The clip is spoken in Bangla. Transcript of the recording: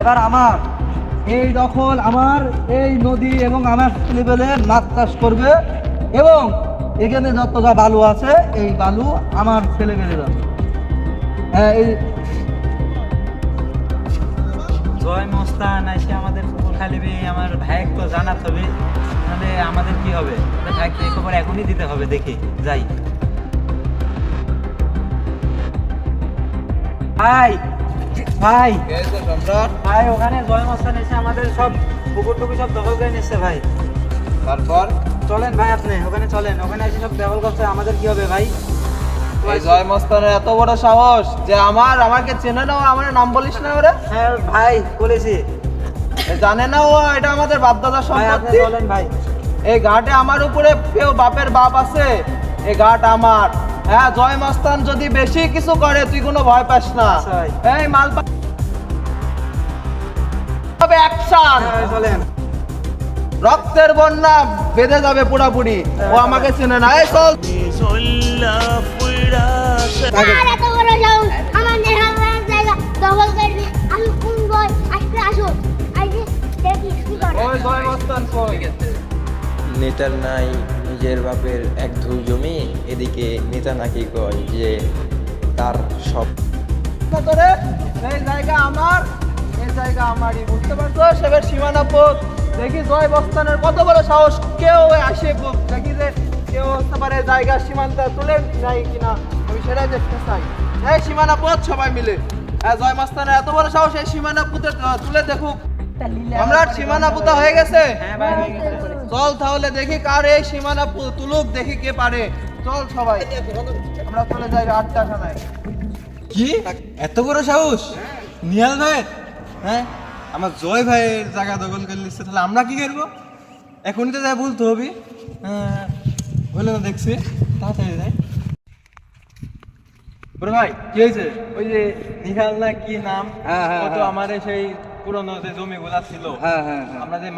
এবার আমার এই দখল, আমার এই নদী এবং আমার লেভেলে মাছ চাষ করবে এবং এখানে যতটা বালু আছে এই বালু আমার ছেলে মেলে যাবে। হ্যাঁ, এই জয় মস্তান এসে আমাদের পুকুর খালিবে, আমার ভাই তো জানাতে হবে, তাহলে আমাদের কি হবে? আমাদের ভাইকে এই খবর এখনই দিতে হবে। দেখি যাই। ভাই ভাই সম্রাট, ভাই, ওখানে জয় মস্তান এসে আমাদের সব পুকুর টুকুর সব দখল করে নিচ্ছে ভাই। তারপর চলেন ভাই, আপনি ওখানে চলেন, ওখানে এসে সব দখল করছে, আমাদের কি হবে ভাই? এই জয় মস্তানের এত বড় সাহস যে আমাকে চেনে না, ও আমার নাম বলিস না ওরে? হ্যাঁ ভাই, বলেছি জানে না ও এটা আমাদের বাপদাদার ভাই। আপনি সম্পত্তি। চলেন ভাই। এই ঘাটে আমার উপরে কেউ বাপের বাপ আছে, এই ঘাট আমার। হ্যাঁ, জয় মস্তান যদি বেশি কিছু করে তুই কোনো ভয় পাস না। আচ্ছা ভাই। এই মাল তবে অ্যাকশন, হ্যাঁ ভাই, চলেন। রক্তের বন্যা বেঁধে যাবে পুরাপুরি। ও আমাকে চেনে না। এই চল। আর এত বড় সাহস, আমাদের হামলার জায়গা দখল করবি। আমি কোন বই আজকে আসুন, আজকে দেখি কি করে। ওই জয় মস্তান কই? নেতার নাই নিজের বাপের এক ধুল জমি, এদিকে নেতা নাকি কয় যে তার সব তোরে এই জায়গা আমার, এই জায়গা আমারই, বুঝতে পারছো? সেবার সীমানা পথ দেখি জয় মস্তানের কত বড় সাহস। কেউ আসে দেখি যে কেউ হতে পারে জায়গা সীমান্ত তুলে নেয় কিনা, আমি সেটাই দেখতে চাই। এই সীমানা পথ সবাই মিলে, হ্যাঁ, জয় মস্তানের এত বড় সাহস এই সীমানা পুঁতে তুলে দেখুক। সম্রাট, সীমানা পুঁতা হয়ে গেছে। হ্যাঁ ভাই, হয়ে গেছে। চল তাহলে দেখি কার এই সীমানা তুলুক, দেখি কে পারে। চল সবাই, আমরা চলে যাই আটটাখানায়। কি এত বড় সাহস নিহাল ভাই? হ্যাঁ, আমার জয় ভাইয়ের জায়গা দখল করে নিচ্ছে, তাহলে আমরা কি করবো? এখনই তো যাই বলতে হবে। বলে না, দেখছি তাড়াতাড়ি যাই। বড় ভাই, কি হয়েছে? ওই যে নিহাল না কি নাম, হ্যাঁ, হ্যাঁ, ও তো হ্যাঁ। আমার সেই পুরনো যে জমিগুলা ছিল, হ্যাঁ হ্যাঁ হ্যাঁ আমরা যে